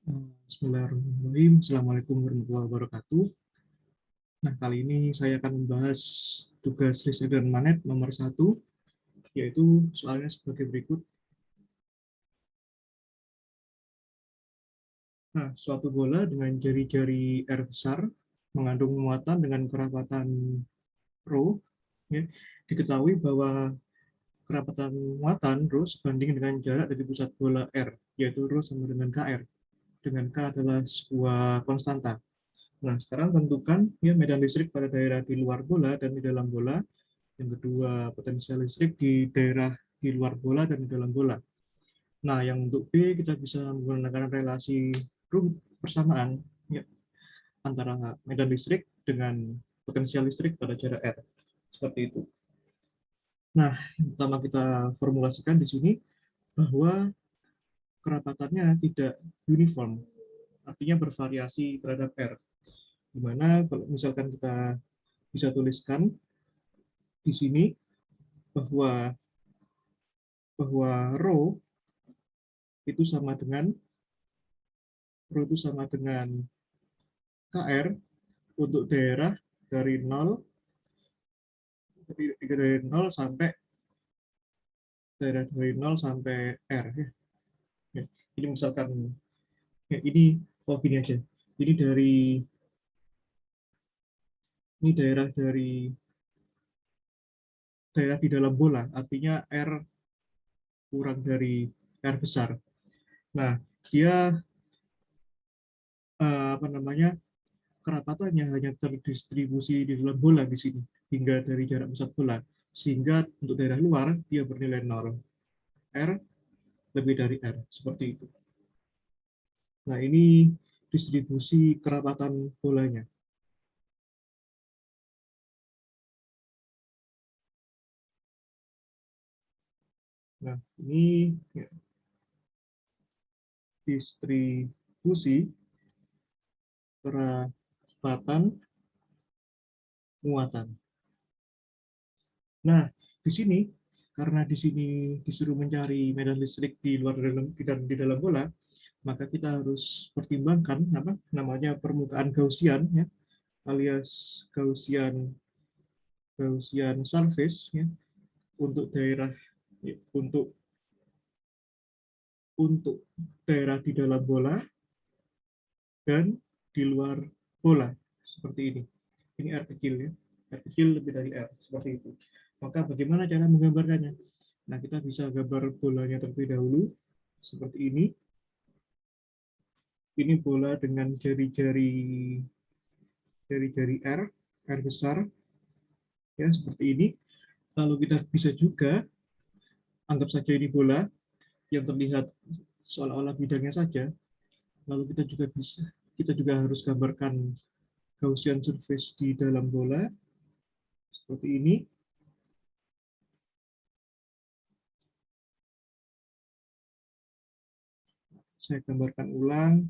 Bismillahirrahmanirrahim. Assalamualaikum warahmatullahi wabarakatuh. Nah, kali ini saya akan membahas tugas riset dan manet nomor 1, yaitu soalnya sebagai berikut. Nah, suatu bola dengan jari-jari R besar mengandung muatan dengan kerapatan rho, ya, diketahui bahwa kerapatan muatan rho sebanding dengan jarak dari pusat bola R, yaitu rho sama dengan KR, dengan K adalah sebuah konstanta. Nah, sekarang tentukan ya medan listrik pada daerah di luar bola dan di dalam bola. Yang kedua, potensial listrik di daerah di luar bola dan di dalam bola. Nah, yang untuk B kita bisa menggunakan relasi persamaan ya, antara medan listrik dengan potensial listrik pada jarak R. Seperti itu. Nah, yang pertama kita formulasikan di sini bahwa kerapatannya tidak uniform, artinya bervariasi terhadap R. Di mana kalau misalkan kita bisa tuliskan di sini bahwa rho itu sama dengan KR untuk daerah dari 0 sampai R ya. Ya. Ini misalkan ya, ini gini aja. Ini daerah di dalam bola, artinya R kurang dari R besar. Nah, dia apa namanya? Kerapatannya hanya terdistribusi di dalam bola di sini hingga dari jarak pusat bola, sehingga untuk daerah luar dia bernilai 0. R lebih dari R, seperti itu. Nah, ini distribusi kerapatan bolanya. Nah, ini ya, distribusi kerapatan muatan. Nah, di sini karena di sini disuruh mencari medan listrik di luar di dalam bola, maka kita harus pertimbangkan apa namanya permukaan Gaussian ya, alias Gaussian surface ya, untuk daerah ya, untuk daerah di dalam bola dan di luar bola seperti ini. Ini R kecil ya, R kecil lebih dari R seperti itu. Maka bagaimana cara menggambarkannya? Nah, kita bisa gambar bolanya terlebih dahulu seperti ini. Ini bola dengan jari-jari R, R besar ya seperti ini. Lalu kita bisa juga anggap saja ini bola yang terlihat seolah-olah bidangnya saja. Lalu kita juga harus gambarkan Gaussian surface di dalam bola seperti ini. Saya gambarkan ulang.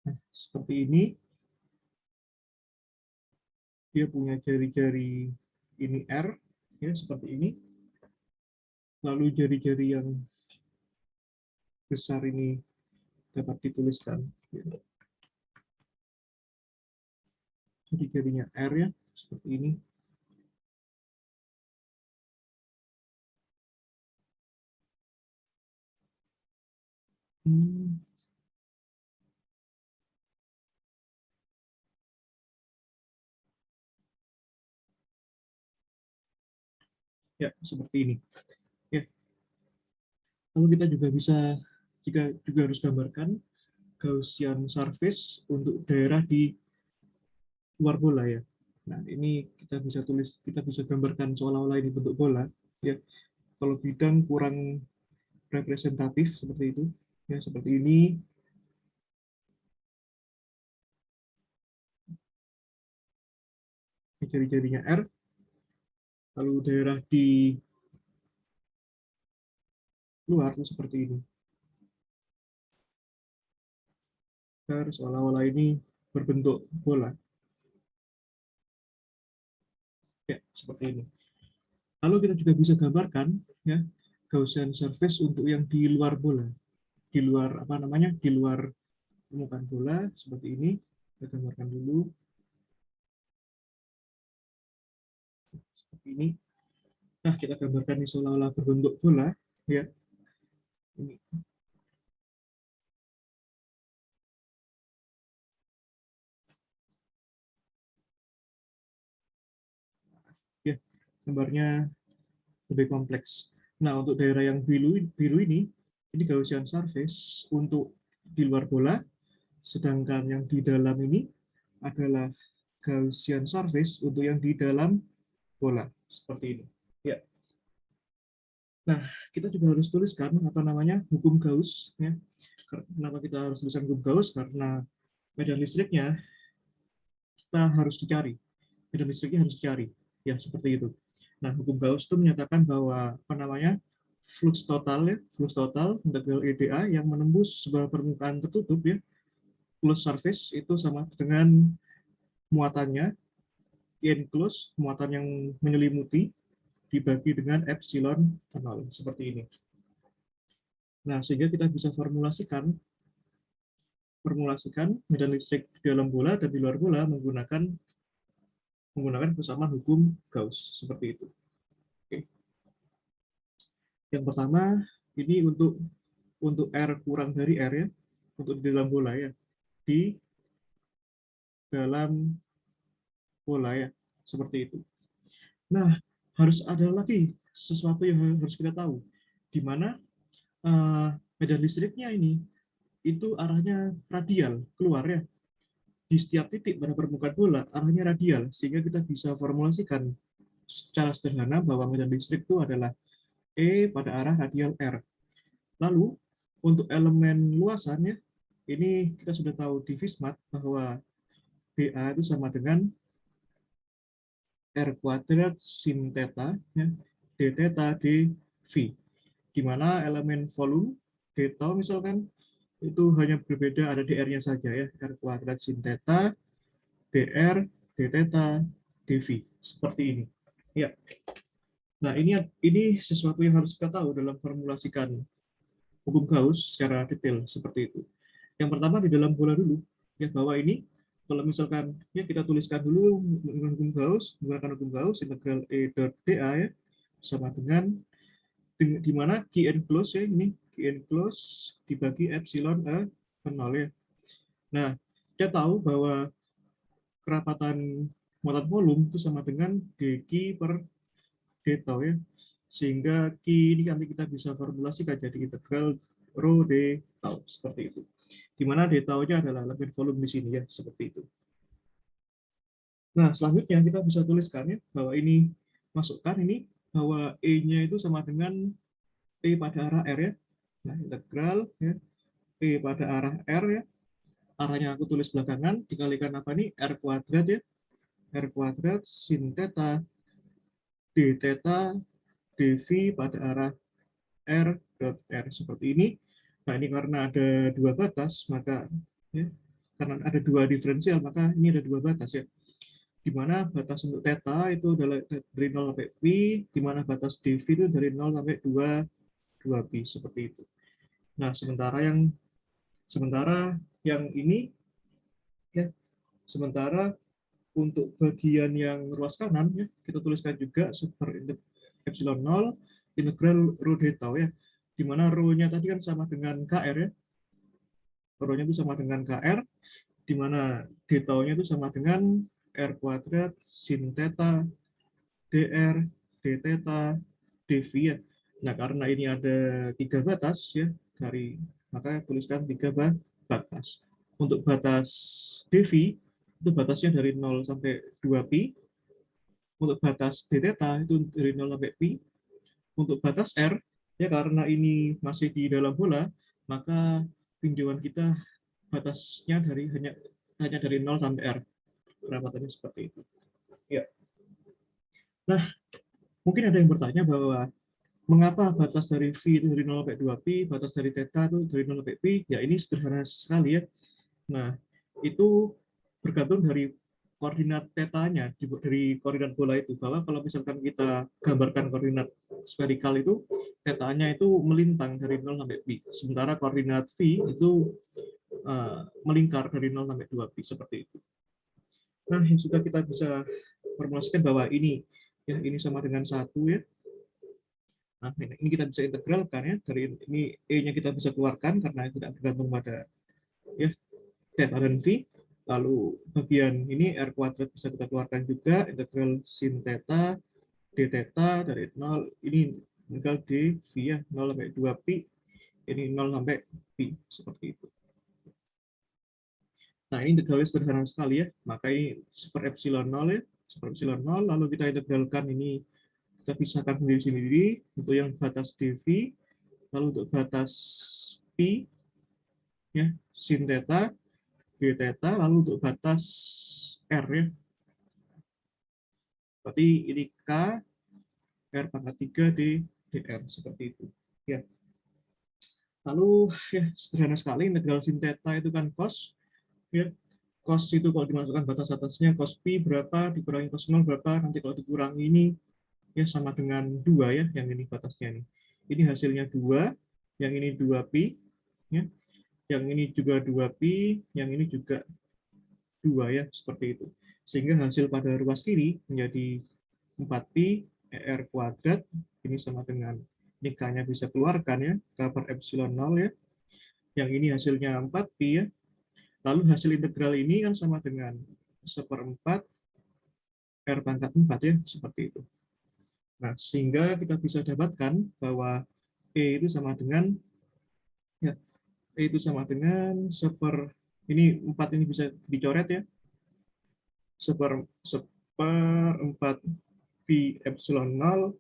Nah, seperti ini. Dia punya jari-jari ini R, ya seperti ini. Lalu jari-jari yang besar ini dapat dituliskan. Jari-jarinya R ya, seperti ini. Ya, seperti ini. Ya. Lalu kita juga harus gambarkan Gaussian surface untuk daerah di luar bola ya. Nah, ini kita bisa gambarkan seolah-olah ini bentuk bola. Ya, kalau bidang kurang representatif seperti itu, ya seperti ini. Jari-jarinya R, lalu daerah di luar itu seperti ini. agar seolah-olah ini berbentuk bola. Ya, seperti ini. Lalu kita juga bisa gambarkan ya Gaussian surface untuk yang di luar bola, di luar apa namanya, di luar permukaan bola seperti ini. Kita gambarkan dulu seperti ini. Nah, kita gambarkan ini seolah-olah berbentuk bola ya. Ini ya, gambarnya lebih kompleks. Nah, untuk daerah yang biru ini Gaussian surface untuk di luar bola, sedangkan yang di dalam ini adalah Gaussian surface untuk yang di dalam bola, seperti ini. Ya. Nah, kita juga harus tuliskan apa namanya hukum Gauss. Ya. Kenapa kita harus tuliskan hukum Gauss? Karena medan listriknya kita harus dicari. Medan listriknya harus dicari. Ya, seperti itu. Nah, hukum Gauss itu menyatakan bahwa apa namanya flux total ya, flux total integral EDA yang menembus sebuah permukaan tertutup ya, plus surface itu sama dengan muatannya enclosed, muatan yang menyelimuti dibagi dengan epsilon 0 seperti ini. Nah, sehingga kita bisa formulasikan medan listrik di dalam bola dan di luar bola menggunakan persamaan hukum Gauss seperti itu. Oke. Yang pertama ini untuk R kurang dari R ya, untuk di dalam bola ya, di dalam bola ya, seperti itu. Nah, harus ada lagi sesuatu yang harus kita tahu, di mana medan listriknya ini itu arahnya radial keluar ya. Di setiap titik pada permukaan bola arahnya radial, sehingga kita bisa formulasikan secara sederhana bahwa medan listrik itu adalah E pada arah radial R. Lalu untuk elemen luasannya ini kita sudah tahu di Fismat bahwa dA itu sama dengan R kuadrat sin theta ya, d theta dV, di mana elemen volume d tau misalkan itu hanya berbeda, ada dr-nya saja ya, R kuadrat sin theta dr d theta dV seperti ini ya. Nah, ini sesuatu yang harus kita tahu dalam formulasikan hukum Gauss secara detail seperti itu. Yang pertama di dalam bola dulu ya, bahwa ini kalau misalkan ya kita tuliskan dulu menggunakan hukum Gauss integral E dot dA ya sama dengan di mana Q enclosed ya, ini Q enclosed dibagi epsilon ke 0 ya. Nah, kita tahu bahwa kerapatan muatan volume itu sama dengan dq per d tau ya, sehingga Q ini nanti kita bisa formulasikan jadi integral rho d tau seperti itu, di mana d tau-nya adalah elemen volume di sini ya, seperti itu. Nah, selanjutnya kita bisa tuliskan ya bahwa ini masukkan ini bahwa E-nya itu sama dengan E pada arah R ya. Nah, integral ya E pada arah R ya. Arahnya aku tulis belakangan dikalikan apa nih? R kuadrat ya. R kuadrat sin theta d theta dV pada arah R dot R seperti ini. Nah, ini karena ada dua batas, maka ya, karena ada dua diferensial, maka ini ada dua batas ya. Di mana batas untuk theta itu adalah dari 0 sampai pi, di mana batas dV itu dari 0 sampai 2 pi seperti itu. Nah, sementara yang ini ya, sementara untuk bagian yang ruas kanan ya, kita tuliskan juga super epsilon 0 integral rho d tau ya, di mana rho-nya tadi kan sama dengan KR ya. Rho-nya itu sama dengan KR, di mana d tau-nya itu sama dengan R kuadrat sin theta dr d theta dV ya. Nah, karena ini ada tiga batas ya, maka tuliskan tiga batas. Untuk batas dV itu batasnya dari 0 sampai 2 pi. Untuk batas d theta itu dari 0 sampai pi. Untuk batas R ya, karena ini masih di dalam bola, maka tinjauan kita batasnya hanya dari 0 sampai R. Kerapatannya seperti itu. Ya. Nah, mungkin ada yang bertanya bahwa mengapa batas dari V itu dari 0 sampai 2 pi, batas dari theta itu dari 0 sampai pi? Ya, ini sederhana sekali ya. Nah, itu bergantung dari koordinat tetanya, dari koordinat bola itu, bahwa kalau misalkan kita gambarkan koordinat sferikal itu, tetanya itu melintang dari 0 sampai pi. Sementara koordinat v itu melingkar dari 0 sampai 2 pi, seperti itu. Nah, yang sudah kita bisa formulasikan bahwa ini sama dengan 1 ya. Nah, ini kita bisa integralkan ya, dari ini E-nya kita bisa keluarkan karena tidak bergantung pada ya theta dan v. Lalu bagian ini R kuadrat bisa kita keluarkan juga, integral sin theta d theta dari 0, ini integral d v ya, 0 sampai 2 pi, ini 0 sampai pi, seperti itu. Nah, ini integralnya sederhana sekali ya, maka ini super epsilon 0 ya, super epsilon 0, lalu kita integralkan ini, kita pisahkan sendiri-sendiri untuk yang batas dv, lalu untuk batas pi, ya, sin theta, d theta, lalu untuk batas r ya. Berarti ini k r pangkat 3 d dr, seperti itu. Ya. Lalu ya sederhana sekali, integral sin theta itu kan cos, ya. Cos itu kalau dimasukkan batas atasnya cos pi berapa dikurangi cos 0 berapa, nanti kalau dikurangi ini ya sama dengan 2 ya, yang ini batasnya nih. Ini hasilnya 2, yang ini 2 pi ya. Yang ini juga 2 pi, yang ini juga 2 ya, seperti itu. Sehingga hasil pada ruas kiri menjadi 4 pi er kuadrat, ini sama dengan ini k-nya bisa keluarkan ya, k per epsilon 0 ya. Yang ini hasilnya 4 pi ya. Lalu hasil integral ini kan sama dengan 1/4 r pangkat 4 ya, seperti itu. Nah, sehingga kita bisa dapatkan bahwa E itu sama dengan ya, E itu sama dengan ini 4 ini bisa dicoret ya. Seperempat pi epsilon 0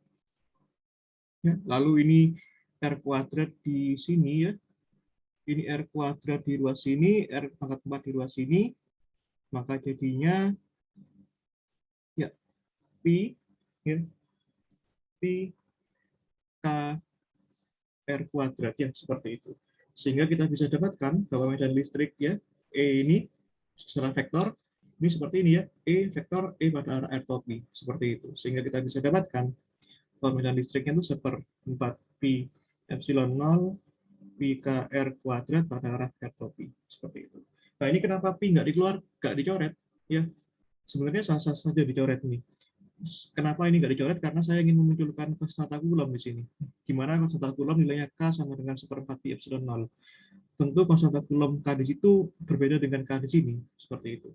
ya. Lalu ini r kuadrat di sini ya. Ini r kuadrat di ruas sini, r pangkat 4 di ruas sini, maka jadinya ya pi ya, pi k r kuadrat ya, seperti itu. Sehingga kita bisa dapatkan bahwa medan listrik ya E ini secara vektor ini seperti ini ya, E vektor E pada arah r topi, seperti itu. Sehingga kita bisa dapatkan bahwa medan listriknya itu 1/4 pi epsilon 0 pi k r kuadrat pada arah r topi, seperti itu. Nah, ini kenapa pi nggak dicoret ya, sebenarnya sah-sah saja dicoret nih. Kenapa ini nggak dicoret? Karena saya ingin memunculkan konstanta Coulomb di sini. Gimana konstanta Coulomb nilainya K sama dengan 1/4 pi epsilon 0. Tentu konstanta Coulomb K di situ berbeda dengan K di sini, seperti itu.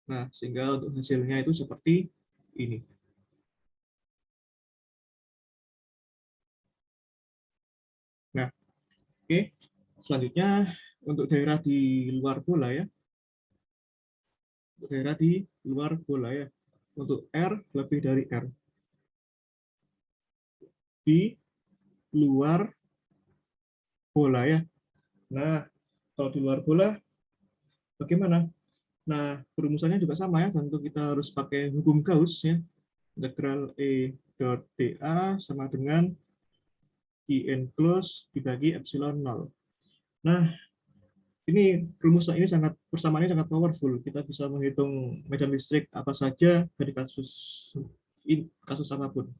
Nah, sehingga untuk hasilnya itu seperti ini. Nah, oke. Selanjutnya untuk daerah di luar bola ya. Untuk daerah di luar bola ya. Untuk R lebih dari R. Di luar bola ya. Nah, kalau di luar bola bagaimana? Nah, perumusannya juga sama ya, tentu kita harus pakai hukum Gauss ya. Integral E dot dA sama dengan I enclosed dibagi epsilon 0. Nah, ini rumusan ini persamaannya sangat powerful. Kita bisa menghitung medan listrik apa saja dari kasus apapun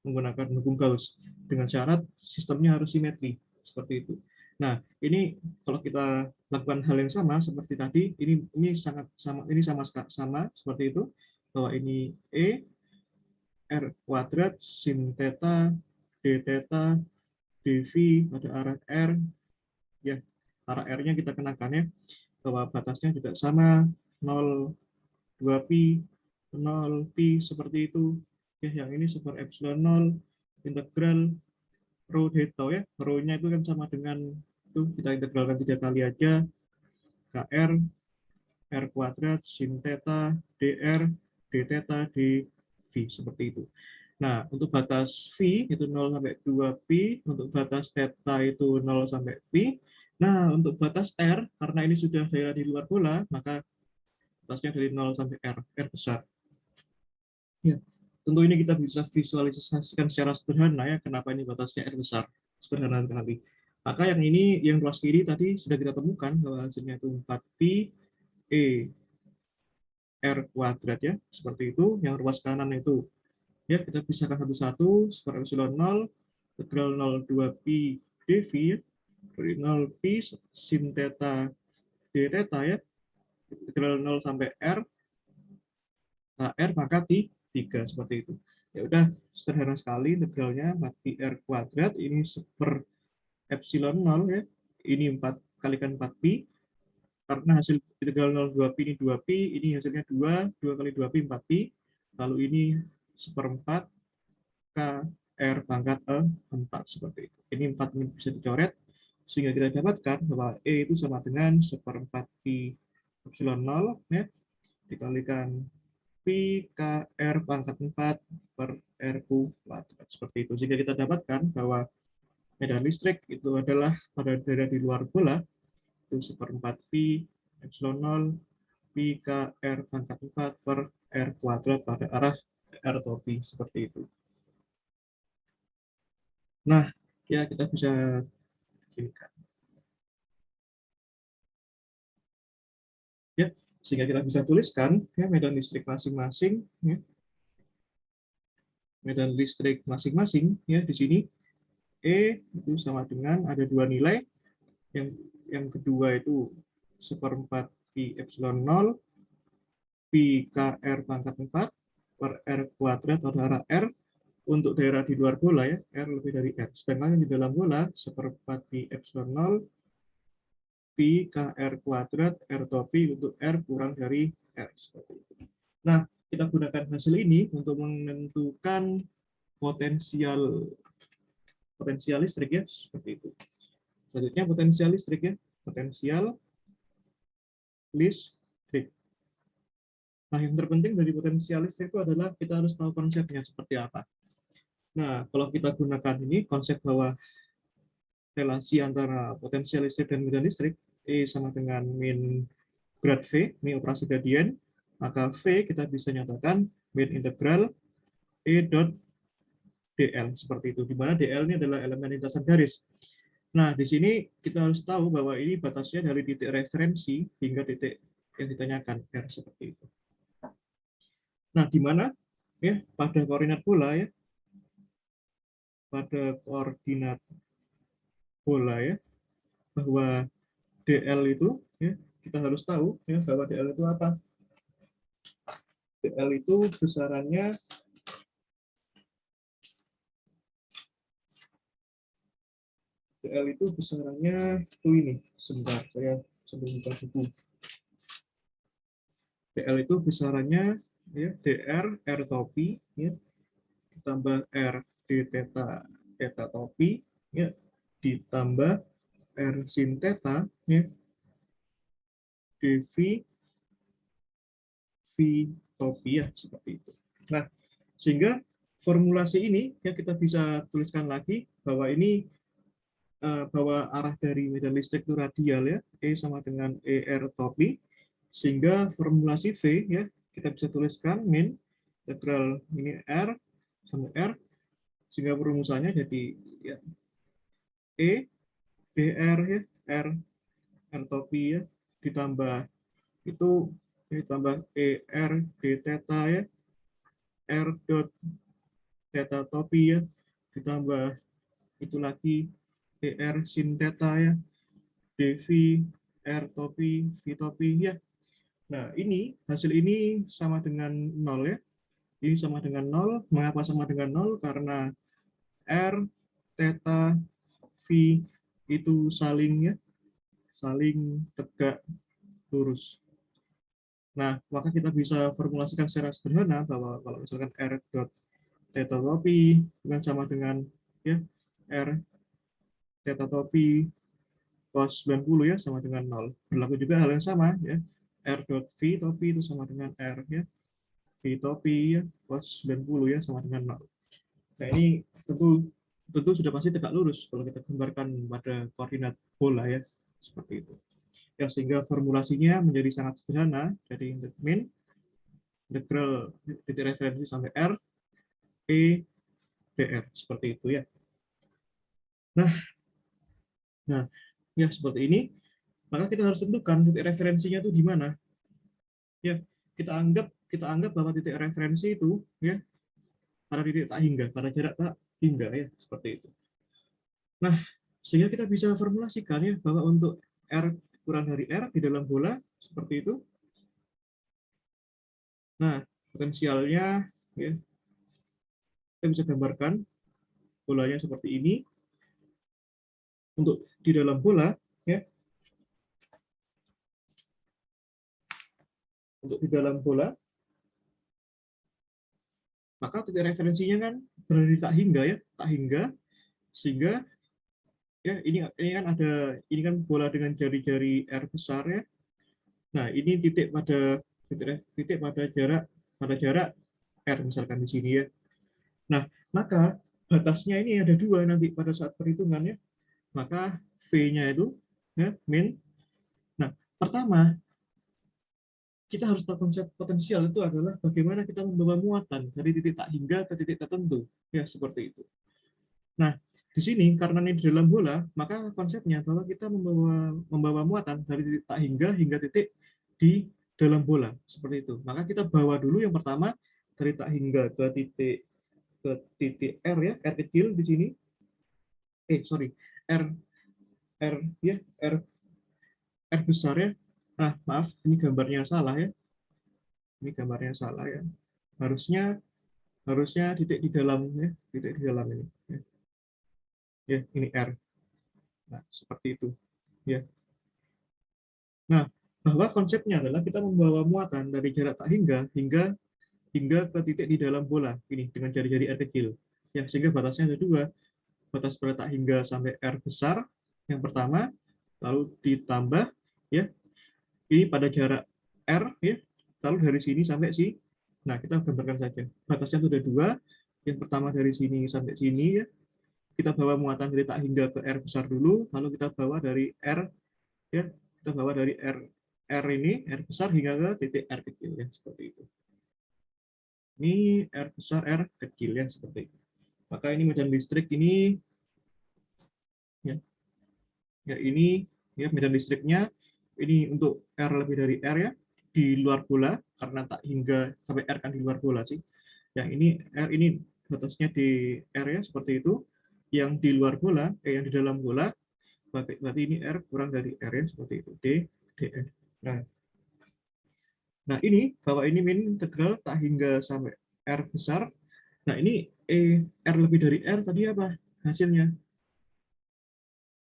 menggunakan hukum Gauss dengan syarat sistemnya harus simetri seperti itu. Nah, ini kalau kita lakukan hal yang sama seperti tadi, ini sangat sama, ini sama seperti itu, bahwa ini E r kuadrat sin theta d theta dv pada arah r ya, arah r-nya kita kenakan ya, bahwa batasnya juga sama 0 2 pi 0 pi seperti itu ya. Yang ini super epsilon 0 integral rho theta ya, rho-nya itu kan sama dengan itu, kita integralkan 3 kali aja, kr r kuadrat sin theta dr d theta dv, seperti itu. Nah, untuk batas v itu 0 sampai 2 pi, untuk batas theta itu 0 sampai pi. Nah, untuk batas r, karena ini sudah daerah di luar bola, maka batasnya dari 0 sampai r besar. Ya, tentu ini kita bisa visualisasikan secara sederhana ya, kenapa ini batasnya r besar. Sederhana sekali. Maka yang ini, yang ruas kiri tadi sudah kita temukan bahwa hasilnya itu 4pi E R kuadrat ya, seperti itu. Yang ruas kanan itu ya kita pisahkan satu-satu, super epsilon 0, integral 0,2pi dv ya, dari 0pi sin theta d theta ya, integral 0 sampai R, nah, R maka 3 seperti itu. Ya udah, sederhana sekali integralnya 4pi R kuadrat, ini super epsilon 0 ya, ini 4 kalikan 4pi, karena hasil integral 0,2pi ini 2pi, ini hasilnya 2, 2 kali 2pi 4pi, lalu ini seperempat K R pangkat E4 seperti itu. Ini 4 ini bisa dicoret, sehingga kita dapatkan bahwa E itu sama dengan seperempat pi epsilon 0 ya, dikalikan pi K R pangkat 4 per R kuadrat seperti itu. Sehingga kita dapatkan bahwa medan listrik itu adalah pada daerah di luar bola itu seperempat pi epsilon 0 pi K R pangkat 4 per R kuadrat pada arah R atau pi seperti itu. Nah, ya kita bisa ginikan. Ya, sehingga kita bisa tuliskan ya medan listrik masing-masing ya, medan listrik masing-masing ya di sini E itu sama dengan ada dua nilai, yang kedua itu seperempat pi epsilon 0 pi KR pangkat 4 per R kuadrat pada arah R untuk daerah di luar bola ya, R lebih dari R. Sedangkan di dalam bola seperempat pi epsilon 0 pi KR kuadrat R topi untuk R kurang dari R seperti itu. Nah, kita gunakan hasil ini untuk menentukan potensial potensial listrik ya, seperti itu. Selanjutnya potensial listrik ya, potensial listrik. Nah, yang terpenting dari potensial listrik itu adalah kita harus tahu konsepnya seperti apa. Nah, kalau kita gunakan ini konsep bahwa relasi antara potensial listrik dan medan listrik, E sama dengan min grad V, ini operasi gradien, maka V kita bisa nyatakan min integral E dot DL seperti itu, di mana DL ini adalah elemen lintasan garis. Nah, di sini kita harus tahu bahwa ini batasnya dari titik referensi hingga titik yang ditanyakan R seperti itu. Nah, di mana ya pada koordinat bola ya, pada koordinat bola ya, bahwa DL itu ya kita harus tahu ya bahwa DL itu apa? DL itu besarannya DL itu besarannya itu ini. Sebentar, saya sebelum buka buku. DL itu besarannya ya DR R topi ya ditambah R d theta theta topi ya ditambah R sin theta ya dv v topi ya seperti itu. Nah, sehingga formulasi ini ya kita bisa tuliskan lagi bahwa ini bahwa arah dari medan listrik itu radial ya, E sama dengan ER topi, sehingga formulasi V ya kita bisa tuliskan min integral ini R sama R, sehingga perumusannya jadi ya, E DR ya R R topi ya ditambah itu ditambah ER d theta ya R dot theta topi ya ditambah itu lagi ER sin theta ya dv R topi V topi ya. Nah, ini hasil ini sama dengan 0 ya. Ini sama dengan 0. Mengapa sama dengan 0? Karena R, theta, V itu saling ya, saling tegak lurus. Nah, maka kita bisa formulasikan secara sederhana bahwa kalau misalkan R dot theta topi dengan sama dengan ya R theta topi cos 90 ya sama dengan 0. Berlaku juga hal yang sama ya. R dot V topi itu sama dengan R ya. V topi ya cos 90 ya sama dengan 0. Nah, ini tentu sudah pasti tegak lurus kalau kita gambarkan pada koordinat bola ya. Seperti itu. Ya, sehingga formulasinya menjadi sangat sederhana. Jadi min integral titik referensi sampai R E dr seperti itu ya. Nah, Nah, ya seperti ini, maka kita harus tentukan titik referensinya itu di mana. Ya, kita anggap bahwa titik referensi itu ya pada titik tak hingga, pada jarak tak hingga ya, seperti itu. Nah, sehingga kita bisa formulasikan ya bahwa untuk R kurang dari R di dalam bola seperti itu. Nah, potensialnya ya kita bisa gambarkan bolanya seperti ini. Untuk di dalam bola ya, untuk di dalam bola, maka titik referensinya kan berada di tak hingga ya, tak hingga, sehingga ya ini kan ada, ini kan bola dengan jari-jari R besar ya. Nah, ini titik pada jarak R misalkan di sini ya. Nah, maka batasnya ini ada dua nanti pada saat perhitungannya. Maka V-nya itu ya, min. Nah, pertama kita harus tahu konsep potensial itu adalah bagaimana kita membawa muatan dari titik tak hingga ke titik tertentu, ya seperti itu. Nah, di sini karena ini di dalam bola, maka konsepnya bahwa kita membawa muatan dari titik tak hingga hingga titik di dalam bola, seperti itu. Maka kita bawa dulu yang pertama dari tak hingga ke titik R ya, R kecil di sini. Sorry, R R ya, R besar ya. Nah, maaf, ini gambarnya salah ya. Ini gambarnya salah ya. Harusnya harusnya titik di dalam ya, titik di dalam ini. Ya, ini R. Nah, seperti itu. Ya. Nah, bahwa konsepnya adalah kita membawa muatan dari jarak tak hingga ke titik di dalam bola ini dengan jari-jari R kecil. Ya, sehingga batasnya ada dua. Batas pada tak hingga sampai R besar yang pertama, lalu ditambah ya ini pada jarak R ya, lalu dari sini sampai sini. Nah, kita gambarkan saja. Batasnya sudah dua. Yang pertama dari sini sampai sini ya. Kita bawa muatan dari tak hingga ke R besar dulu, lalu kita bawa dari R ya, kita bawa dari R ini R besar hingga ke titik R kecil ya, seperti itu. Ini R besar R kecil ya, seperti itu. Maka ini medan listrik ini ya, ya ini ya medan listriknya ini untuk R lebih dari R ya, di luar bola karena tak hingga sampai R kan di luar bola sih. Yang ini R ini batasnya di R ya, seperti itu. Yang di luar bola, yang di dalam bola, berarti ini R kurang dari R ya, seperti itu. DR. Nah, nah ini bahwa ini min integral tak hingga sampai R besar. Nah ini R lebih dari R tadi apa hasilnya?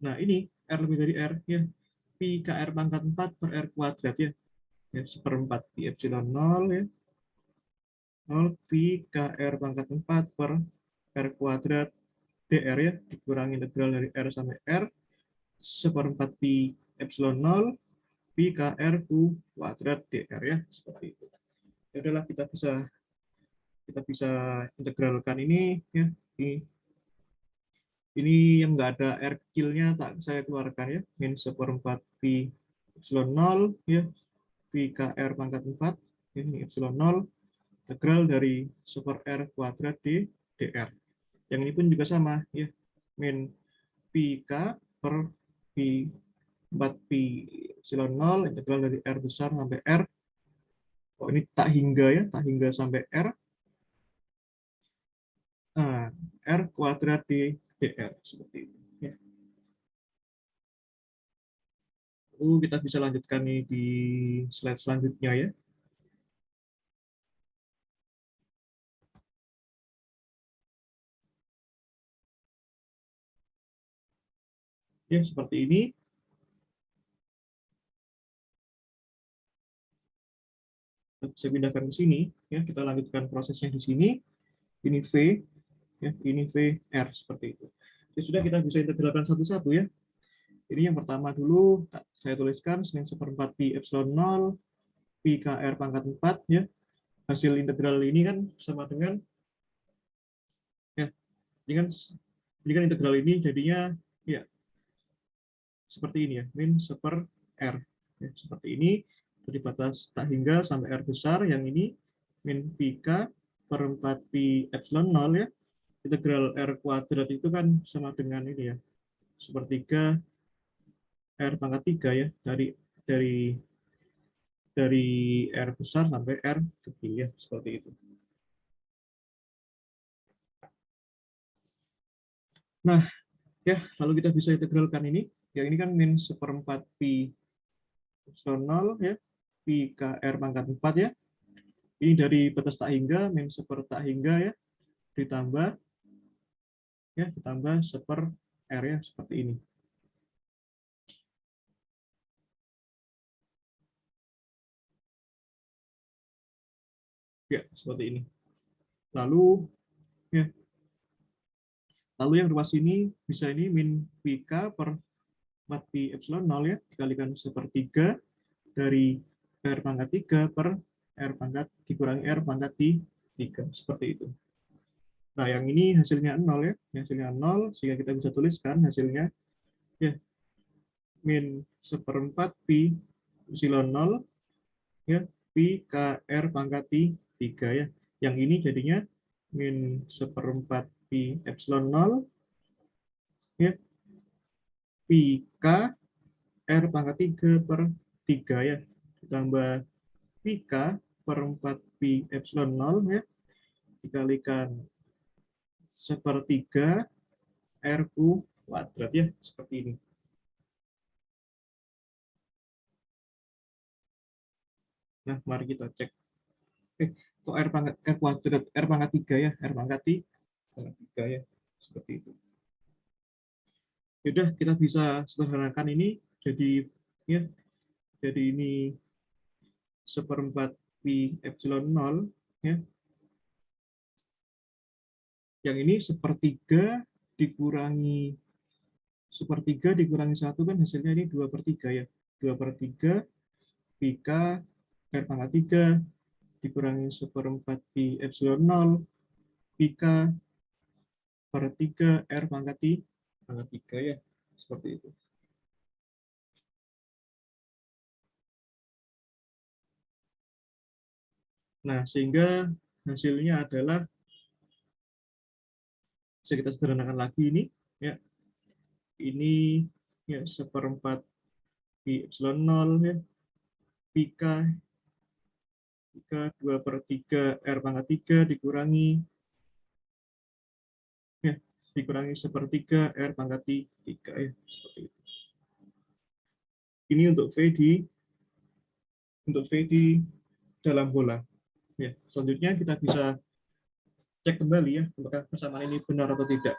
Nah ini R lebih dari R ya, pi KR pangkat 4 per R kuadrat ya. Ya, seperempat pi epsilon 0 ya. 0 pi KR pangkat 4 per R kuadrat DR ya, dikurangi integral dari R sampai R, seperempat pi epsilon 0 pi KR kuadrat DR ya, seperti itu. Ya udahlah, kita bisa integralkan ini ya. Ini yang enggak ada R kecilnya tak saya keluarkan ya, min seperempat pi epsilon 0 ya, pi KR pangkat 4 ini epsilon 0 integral dari super R kuadrat di DR. Yang ini pun juga sama ya, min pi K per pi 4 pi epsilon 0 integral dari R besar sampai R. Oh, ini tak hingga ya, tak hingga sampai R. Nah, R kuadrat di DR seperti itu. Ya. Kita bisa lanjutkan nih di slide selanjutnya ya. Ya, seperti ini. Kita bisa pindahkan ke sini. Ya, kita lanjutkan prosesnya di sini. Ini V, ya, ini V R seperti itu. Ya, sudah, kita bisa integralkan satu-satu ya. Ini yang pertama dulu saya tuliskan sin seperempat pi epsilon 0 pi KR pangkat 4 ya. Hasil integral ini kan sama dengan ya, ini kan integral ini jadinya ya seperti ini ya, min seper R. Ya, seperti ini dari batas tak hingga sampai R besar, yang ini min pi K per 4 pi epsilon 0 ya. Integral R kuadrat itu kan sama dengan ini ya, sepertiga R pangkat 3 ya, dari dari R besar sampai R kecil ya, seperti itu. Nah, ya, lalu kita bisa integralkan ini. Ya, ini kan min 1/4 pi epsilon 0 ya, pi k R pangkat 4 ya. Ini dari batas tak hingga, min 1/4 tak hingga ya, ditambah ya, ditambah 1/r ya, seperti ini. Ya, seperti ini. Lalu ya, lalu yang ruas ini bisa ini min pi k per 4 pi epsilon 0 ya, dikalikan 1/3 dari R pangkat 3 per R pangkat dikurangi R pangkat 3. Seperti itu. Nah, yang ini hasilnya 0 ya. Hasilnya 0, sehingga kita bisa tuliskan hasilnya ya, min 1/4 pi epsilon 0 ya, pi KR pangkat 3 ya. Yang ini jadinya min 1/4 pi epsilon 0 ya, pi K R pangkat 3 per 3 ya, ditambah pi K per 4 pi epsilon 0 ya, dikalikan 1/3 R kuadrat ya, seperti ini. Nah, mari kita cek. Kok R pangkat R kuadrat, R pangkat 3 ya, R pangkat 3 ya, seperti itu. Sudah, kita bisa sederhanakan ini jadi ya, jadi ini 1/4 pi epsilon 0 ya. Yang ini 1/3 dikurangi 1 kan hasilnya ini 2/3 ya. 2/3 pi K R pangkat 3 dikurangi 1/4 pi epsilon 0 pi K per 3 R pangkat 3 ya. Seperti itu. Nah, sehingga hasilnya adalah, bisa kita sederhanakan lagi ini ya. Ini ya 1/4 pi epsilon 0 ya, pi K 2/3 R pangkat 3 dikurangi ya, dikurangi 1/3 R pangkat 3 ya, seperti itu. Ini untuk V di dalam bola. Ya, selanjutnya kita bisa cek kembali ya, apakah persamaan ini benar atau tidak.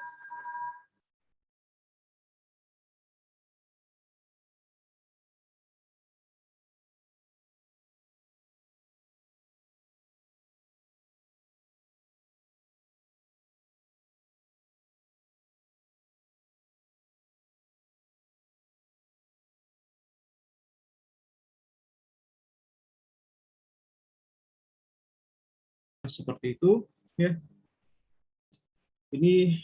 Nah, seperti itu ya. Ini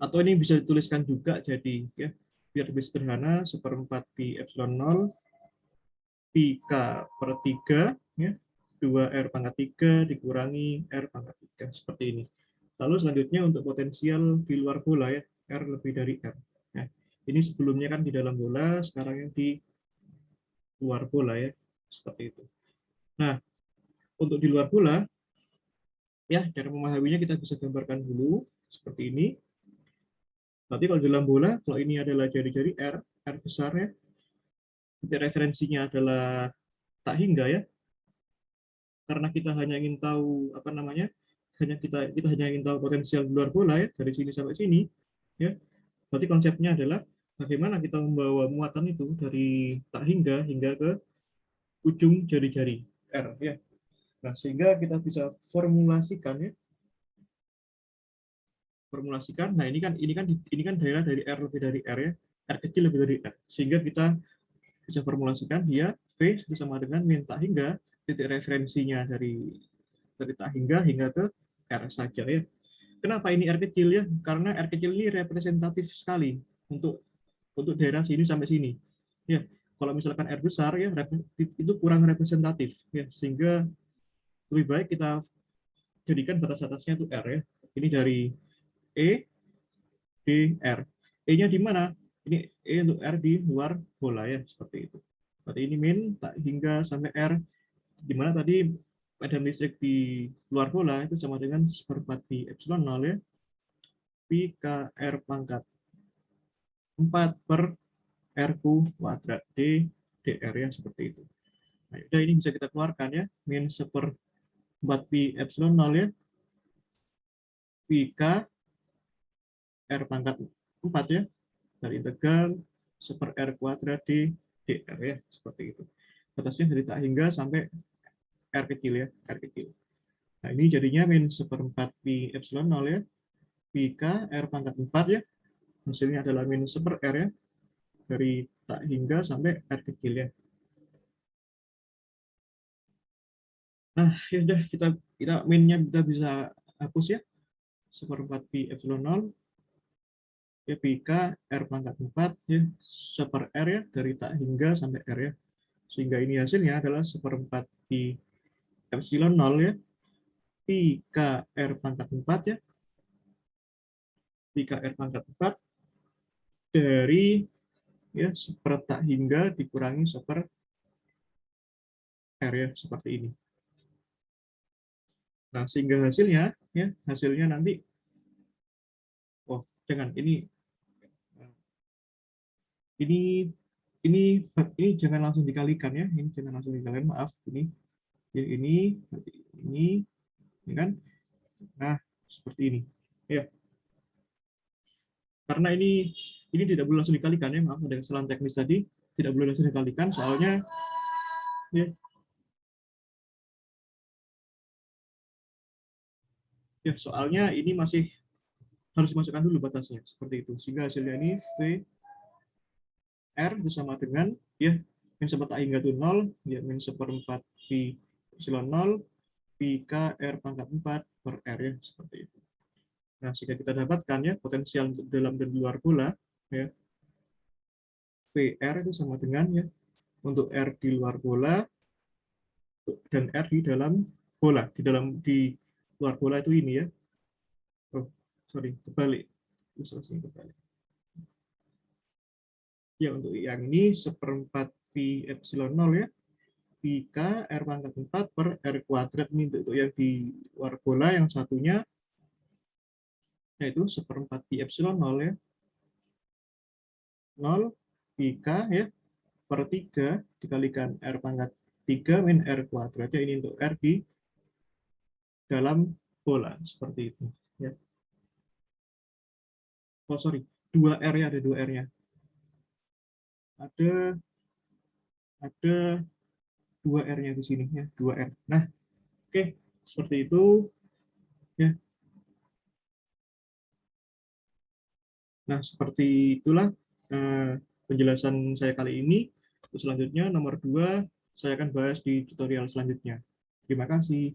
atau ini bisa dituliskan juga jadi ya, biar lebih sederhana, 1/4 pi epsilon 0 pi K per 3 ya, 2 R pangkat 3 dikurangi R pangkat 3 seperti ini. Lalu selanjutnya untuk potensial di luar bola ya, R lebih dari R. Nah, ini sebelumnya kan di dalam bola, sekarang yang di luar bola ya, seperti itu. Nah, untuk di luar bola ya, cara memahaminya kita bisa gambarkan dulu seperti ini. Nanti kalau di dalam bola, kalau ini adalah jari-jari R, R besar ya, titik referensinya adalah tak hingga ya, karena kita hanya ingin tahu apa namanya, kita hanya ingin tahu potensial di luar bola ya, dari sini sampai sini ya. Berarti konsepnya adalah bagaimana kita membawa muatan itu dari tak hingga ke ujung jari-jari R ya. Nah, sehingga kita bisa formulasikan ya, formulasikan. Nah, ini kan daerah dari R lebih dari R ya, R kecil lebih dari R, sehingga kita bisa formulasikan dia V itu sama dengan min tak hingga titik referensinya dari tak hingga ke R saja ya. Kenapa ini R kecil ya? Karena R kecil ini representatif sekali untuk daerah sini sampai sini. Ya, kalau misalkan R besar ya, itu kurang representatif ya, sehingga lebih baik kita jadikan batas atasnya itu R ya. Ini dari E, D, R. E-nya di mana? ini untuk R di luar bola ya, seperti itu. Berarti ini min tak hingga sampai R, di mana tadi medan listrik di luar bola itu sama dengan 1/4 pi epsilon 0 ya, pi k R pangkat 4 per R kuadrat D dr ya, seperti itu. Nah, udah ini bisa kita keluarkan ya, min 1/4 pi epsilon 0 ya, pi k R pangkat 4 ya, dari integral 1 R kuadrat D dr ya, seperti itu. Batasnya dari tak hingga sampai R kecil ya, R kecil. Nah, ini jadinya min 1/4 pi epsilon 0 ya, pi k R pangkat 4 ya, hasilnya adalah min 1/R ya, dari tak hingga sampai R kecil ya. Nah, ya udah, kita minnya kita bisa hapus ya, 1/4 pi epsilon 0 ya, pi k R pangkat 4 ya, 1/R ya, dari tak hingga sampai R ya. Sehingga ini hasilnya adalah 1/4 pi epsilon 0 ya, pi k R pangkat 4 ya, pi k R pangkat 4 dari ya 1 tak hingga dikurangi 1 R ya, seperti ini. Nah, sehingga hasilnya ya, hasilnya nanti, oh jangan, ini ini jangan langsung dikalikan ya, ini jangan langsung dikalikan, maaf, ini ini kan, nah seperti ini ya, karena ini tidak boleh langsung dikalikan ya, maaf ada kesalahan teknis tadi, tidak boleh langsung dikalikan soalnya ya, soalnya ini masih harus dimasukkan dulu batasnya, seperti itu, sehingga hasilnya ini V R itu sama dengan ya, min 1 tak hingga itu 0 ya, min 1/4 pi epsilon 0 pi k R pangkat 4 per R ya, seperti itu. Nah, jika kita dapatkan ya potensial untuk dalam dan luar bola ya, VR itu sama dengan ya, untuk R di luar bola dan R di dalam bola, di luar bola itu ini ya. Oh, sorry, kebalik. Kebalik. Ya, untuk yang ini 1/4 pi epsilon 0 ya, pi k R pangkat 4 per R kuadrat, ini untuk yang di luar bola, yang satunya yaitu 1/4 pi epsilon 0 ya, 0 pi k ya, per 3 dikalikan R pangkat 3 min R kuadrat ya, ini untuk R di dalam bola, seperti itu ya. Oh sorry, 2R ya, ada 2R-nya. Ada 2R-nya di sini ya, 2R. Nah, oke, seperti itu ya. Nah, seperti itulah penjelasan saya kali ini. Selanjutnya nomor 2 saya akan bahas di tutorial selanjutnya. Terima kasih.